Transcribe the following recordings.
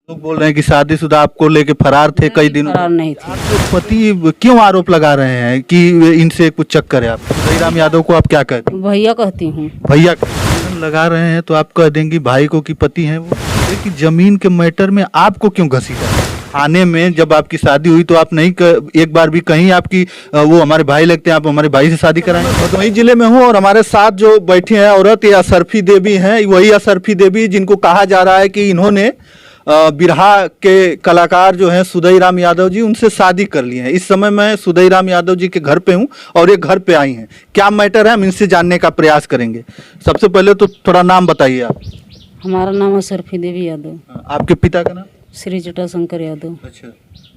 लोग बोल रहे हैं कि शादीशुदा आपको लेके फरार थे कई दिनों फरार नहीं थे। आपके पति क्यों आरोप लगा रहे हैं कि इनसे कुछ चक्कर है? आप जयराम यादव को आप क्या कहते हैं? भैया कहती हूँ। भैया लगा रहे हैं तो आप कह देंगी भाई को कि पति हैं वो। कि जमीन के मैटर में आपको क्यों घसीटा? थाने में जब आपकी शादी हुई तो आप नहीं एक बार भी कहीं आपकी वो हमारे भाई लगते हैं, आप हमारे भाई से शादी कराएं? भदोही जिले में हूँ और हमारे साथ जो बैठी हैं औरत, ये असरफी देवी हैं। वही असरफी देवी जिनको कहा जा रहा है कि इन्होंने बिरहा के कलाकार जो हैं सुदईराम यादव जी, उनसे शादी कर ली है। इस समय मैं सुदईराम यादव जी के घर पे हूँ और ये घर पे आई हैं। क्या मैटर है हम इनसे जानने का प्रयास करेंगे। सबसे पहले तो थोड़ा नाम बताइए आप। हमारा नाम है सरफी देवी यादव। आपके पिता का नाम? श्री जटाशंकर यादव। अच्छा,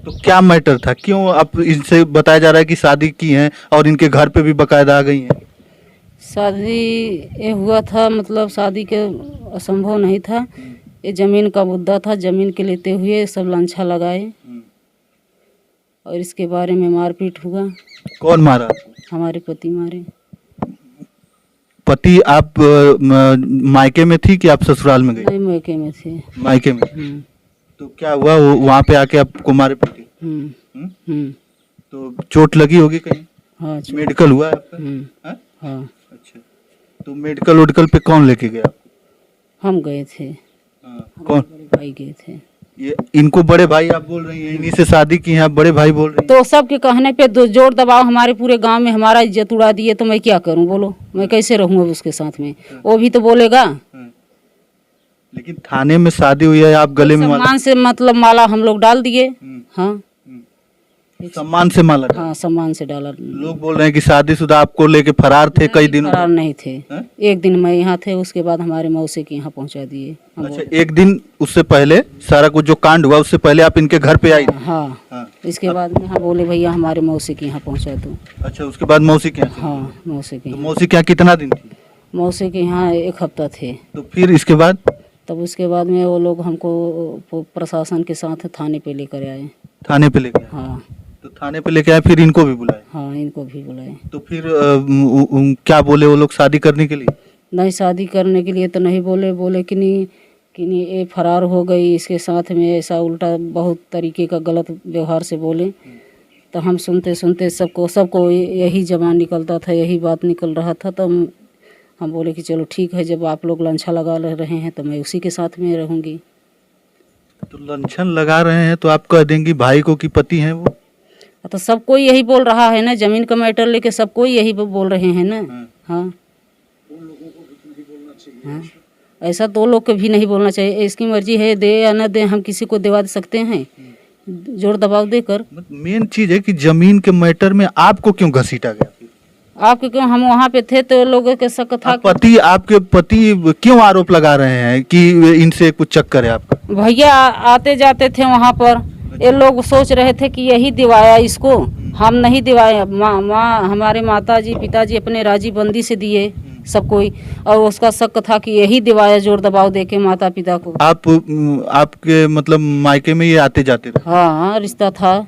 तो क्या मैटर था, क्यों आप इनसे बताया जा रहा है कि शादी की है और इनके घर पे भी बकायदा आ गई हैं? शादी ये हुआ था, मतलब शादी के असंभव नहीं था। ये जमीन का मुद्दा था। जमीन के लेते हुए सब लांछा लगाए और इसके बारे में मारपीट हुआ। कौन मारा आपको? हमारे पति मारे। पति आप मायके में थी कि आप ससुराल में गई? नहीं, मौके में थे। मायके में। तो क्या हुआ, वहाँ पे आके आपको मारे पीटे? तो चोट लगी होगी कहीं? हाँ। मेडिकल हुआ है आपका? हाँ? हाँ। अच्छा, तो मेडिकल वोडिकल पे कौन लेके गया आपको? हम गए थे। कौन? बड़े भाई गए थे। ये इनको बड़े भाई आप बोल रही हैं, इन्हीं से शादी की है आप बड़े भाई बोल रही हैं? तो सबके कहने पे जोर दबाव हमारे पूरे गांव में हमारा इज्जत उड़ा दिए, तो मैं क्या करूं बोलो? मैं कैसे रहूं अब उसके साथ में? वो भी तो बोलेगा। लेकिन थाने में शादी हुई है, आप गले में सम्मान से मतलब माला हम लोग डाल दिए। हाँ, सम्मान से माला? हाँ, सम्मान से डाला। लोग बोल रहे हैं कि शादीशुदा आपको लेके फरार थे कई दिनों? फरार नहीं थे। हैं? एक दिन मैं यहाँ थे, उसके बाद हमारे मौसी के यहाँ पहुँचा दिए। अच्छा, एक दिन उससे पहले सारा कुछ जो कांड हुआ उससे पहले आप इनके घर पे आई? हाँ। इसके बाद में हाँ बोले भैया हमारे मौसी के यहाँ पहुँचा दो। अच्छा, उसके बाद मौसी के यहाँ? हाँ, मौसी के तो यहाँ। मौसी के यहाँ कितना दिन थी? मौसी के यहाँ 1 हफ्ता थे। तो फिर इसके बाद? तब उसके बाद में वो लोग हमको प्रशासन के साथ थाने पे लेकर आए। थाने पे लेके आए? हाँ। तो थाने पे लेके आए, फिर इनको भी बुलाए? हाँ, इनको भी बुलाए। तो फिर क्या बोले वो लोग शादी करने के लिए? नहीं, शादी करने के लिए तो नहीं बोले। बोले कि नहीं ये फरार हो गई, इसके साथ में ऐसा उल्टा बहुत तरीके का गलत व्यवहार से बोले। तो हम सुनते सुनते सबको यही जबान निकलता था, यही बात निकल रहा था। तो हम बोले कि चलो ठीक है, जब आप लोग लांछा लगा रहे हैं तो मैं उसी के साथ में रहूँगी। तो लांछन लगा रहे हैं तो आप कह देंगी भाई को कि पति हैं वो? तो सब कोई यही बोल रहा है ना, जमीन का मैटर लेके सब कोई यही बोल रहे हैं ना। हाँ। हाँ, ऐसा 2 लोग को भी नहीं बोलना चाहिए। इसकी मर्जी है, दे या न दे, हम किसी को दिवा सकते हैं जोर दबाव देकर? मेन चीज है कि जमीन के मैटर में आपको क्यों घसीटा गया? आपके क्यों? हम वहाँ पे थे तो लोगों के शक था। आपके पति क्यों आरोप लगा रहे हैं कि इनसे कुछ चक्कर है आपका? भैया आते जाते थे वहाँ पर, ये लोग सोच रहे थे कि यही दिवाया इसको। हम नहीं दिवाया। माँ हमारे माता जी पिताजी अपने राजी बंदी से दिए सब कोई, और उसका शक था कि यही दिवाया जोर दबाव दे के माता पिता को। आपके मतलब मायके में ये आते जाते रहे? हाँ, रिश्ता था।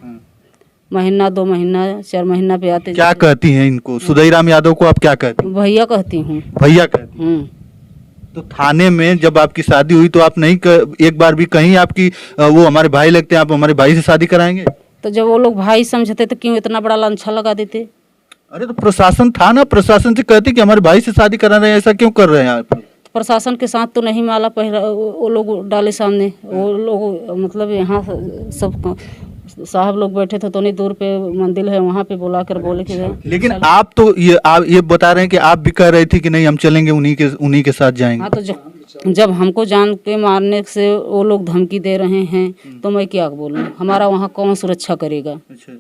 महीना 2 महीना 4 महीना पे आते। क्या कहती हैं इनको? सुदईराम यादव को आप क्या कहती हैं? भैया कहती हूँ। भैया कहती हैं? तो थाने में जब आपकी शादी हुई तो आप नहीं एक बार भी कहीं आपकी वो हमारे भाई लगते हैं, आप हमारे भाई से शादी कराएंगे? तो जब वो लोग भाई समझते तो क्यों इतना बड़ा लांछा लगा देते? अरे तो प्रशासन था ना, प्रशासन से कहते कि हमारे भाई से शादी करा रहे हैं, ऐसा क्यों कर रहे हैं आप? प्रशासन के साथ तो नहीं माला पहरा वो लोग डाले सामने। वो लोग मतलब यहाँ सब साहब लोग बैठे थे, तो नहीं दूर पे मंदिर है, वहाँ पे बुला कर बोले कि लेकिन आप तो ये बता रहे हैं कि आप भी कह रही थी कि नहीं हम चलेंगे, उन्हीं के साथ जाएंगे। हाँ, तो जब हमको जान के मारने से वो लोग धमकी दे रहे हैं तो मैं क्या बोलूँ? हमारा वहाँ कौन सुरक्षा करेगा? अच्छा।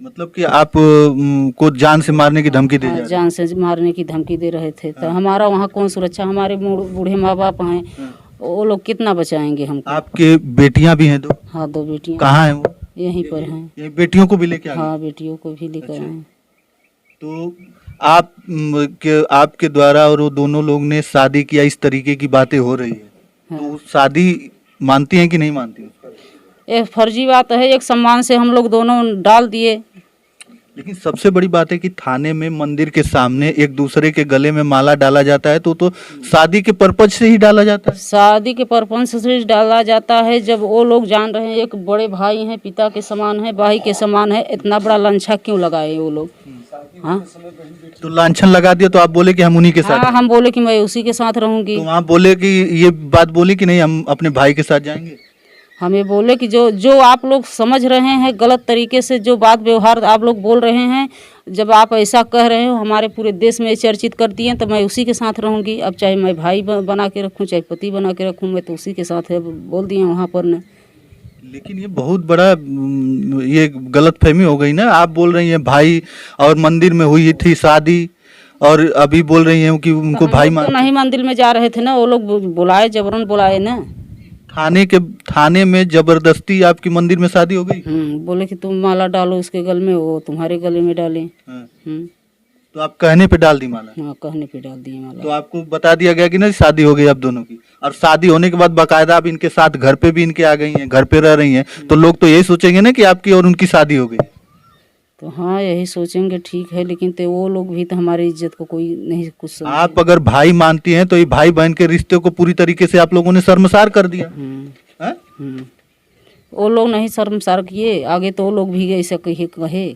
मतलब कि आप को जान से मारने की धमकी दे रहे? जान से मारने की धमकी दे रहे थे। तो हमारा वहाँ कौन सुरक्षा? हमारे बूढ़े माँ बाप हैं, वो लोग कितना बचाएंगे हमको? आपके बेटियां भी हैं 2? हाँ, 2 बेटियां। कहाँ हैं वो? यहीं पर हैं। ये बेटियों को भी लेके आ गए? हाँ, बेटियों को भी लेकर आए। तो आपके द्वारा और वो दोनों लोग ने शादी किया, इस तरीके की बातें हो रही है। हाँ। तो शादी मानती हैं कि नहीं मानती? एक फर्जी बात है। एक सम्मान से हम लोग दोनों डाल दिए। लेकिन सबसे बड़ी बात है कि थाने में मंदिर के सामने एक दूसरे के गले में माला डाला जाता है तो शादी के पर्पज से ही डाला जाता है। शादी के परपंच से डाला जाता है। जब वो लोग जान रहे हैं एक बड़े भाई हैं, पिता के समान है, भाई के समान है, इतना बड़ा लांछा क्यों लगाए वो लोग? हाँ, तो लांछन लगा दिया तो आप बोले कि हम उन्हीं के साथ हाँ, हम बोले कि मैं उसी के साथ रहूंगी। तो वहाँ बोले कि ये बात बोली कि नहीं हम अपने भाई के साथ जाएंगे। हमें बोले कि जो आप लोग समझ रहे हैं गलत तरीके से, जो बात व्यवहार आप लोग बोल रहे हैं, जब आप ऐसा कह रहे हो हमारे पूरे देश में चर्चित कर दिए, तो मैं उसी के साथ रहूंगी। अब चाहे मैं भाई बना के रखूं, चाहे पति बना के रखूं, मैं तो उसी के साथ है, बोल दिए वहाँ पर ने। लेकिन ये बहुत बड़ा ये गलतफहमी हो गई ना। आप बोल रही हैं भाई और मंदिर में हुई थी शादी और अभी बोल रही हैं कि उनको भाई तो नहीं मंदिर में जा रहे थे ना, वो लोग बुलाए, जबरन बुलाए ना। थाने में जबरदस्ती आपकी मंदिर में शादी हो गई। बोले कि तुम माला डालो उसके गले में, वो तुम्हारे गले में डाले। तो आप कहने पे डाल दी माला? हाँ, कहने पे डाल दिए माला। तो आपको बता दिया गया कि ना शादी हो गई आप दोनों की, और शादी होने के बाद बाकायदा आप इनके साथ घर पे भी इनके आ गई हैं, घर पे रह रही हैं, तो लोग तो यही सोचेंगे ना कि आपकी और उनकी शादी हो गई। तो हाँ, यही सोचेंगे, ठीक है, लेकिन तो वो लोग भी तो हमारी इज्जत को कोई नहीं कुछ समझे। आप अगर भाई मानती हैं तो ये भाई बहन के रिश्ते को पूरी तरीके से आप लोगों ने शर्मसार कर दिया। वो लोग नहीं शर्मसार किए, आगे तो वो लोग भी ऐसा कहे।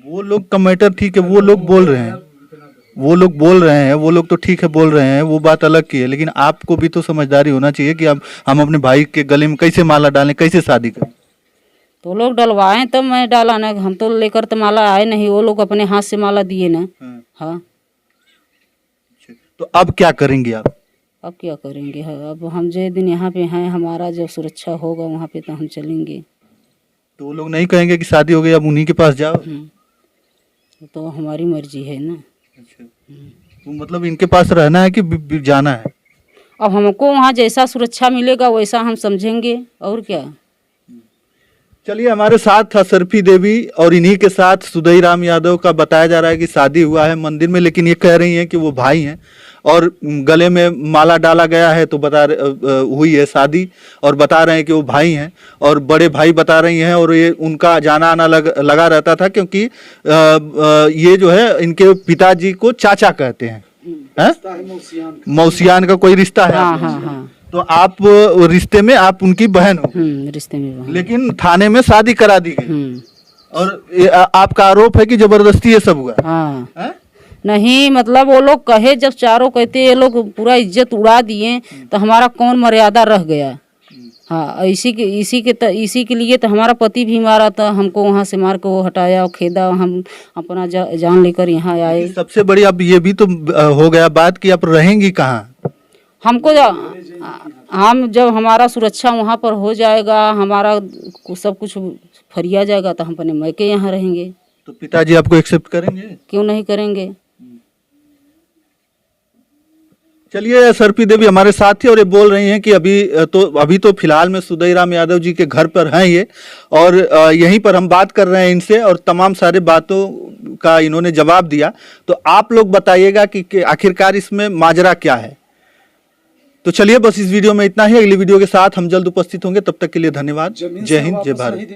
वो लोग का मैटर ठीक है, वो लोग बोल रहे हैं, वो लोग तो ठीक है बोल रहे हैं, वो बात अलग की है। लेकिन आपको भी तो समझदारी होना चाहिए कि हम अपने भाई के गले में कैसे माला डालें, कैसे शादी करें। तो लोग डलवाएं तब मैं डाला ना, हम तो लेकर तो माला आए नहीं, वो लोग अपने हाथ से माला दिए ना। हाँ, तो अब क्या करेंगे आप? अब क्या करेंगे? अब हम जो दिन यहाँ पे हैं, हमारा जब सुरक्षा होगा वहाँ पे तो हम चलेंगे। तो वो लोग नहीं कहेंगे कि शादी हो गई अब उन्हीं के पास जाओ? तो हमारी मर्जी है ना। तो मतलब इनके पास रहना है कि जाना है? अब हमको वहाँ जैसा सुरक्षा मिलेगा वैसा हम समझेंगे, और क्या। चलिए, हमारे साथ असरफी देवी और इन्हीं के साथ सुदई राम यादव का बताया जा रहा है कि शादी हुआ है मंदिर में, लेकिन ये कह रही हैं कि वो भाई हैं और गले में माला डाला गया है तो हुई है शादी, और बता रहे हैं कि वो भाई हैं, और बड़े भाई बता रही हैं, और ये उनका जाना आना लगा रहता था, क्योंकि ये जो है इनके पिताजी को चाचा कहते हैं, मौसियान का कोई रिश्ता है। हाँ। तो आप रिश्ते में आप उनकी बहन हो? रिश्ते में बहन। लेकिन थाने में शादी करा दी गई, और आपका आरोप है कि जबरदस्ती ये सब हुआ। हाँ। नहीं, मतलब वो लोग कहे, जब चारों कहते ये लोग पूरा इज्जत उड़ा दिए, तो हमारा कौन मर्यादा रह गया। हाँ, इसी के लिए तो हमारा पति भी मारा था, हमको वहाँ से मार के वो हटाया और खेदा, हम अपना जान लेकर यहाँ आए। सबसे बड़ी अब ये भी तो हो गया बात कि आप रहेंगी कहाँ? हमको हम जब हमारा सुरक्षा वहाँ पर हो जाएगा, हमारा सब कुछ फरिया जाएगा, तो हम अपने मैके यहाँ रहेंगे। तो पिताजी आपको एक्सेप्ट करेंगे? क्यों नहीं करेंगे। चलिए, सरपी देवी हमारे साथ थी और ये बोल रही हैं कि अभी तो फिलहाल में सुदई राम यादव जी के घर पर हैं ये, और यहीं पर हम बात कर रहे हैं इनसे, और तमाम सारे बातों का इन्होंने जवाब दिया। तो आप लोग बताइएगा कि आखिरकार इसमें माजरा क्या है। तो चलिए, बस इस वीडियो में इतना ही। अगली वीडियो के साथ हम जल्द उपस्थित होंगे, तब तक के लिए धन्यवाद। जय हिंद, जय भारत।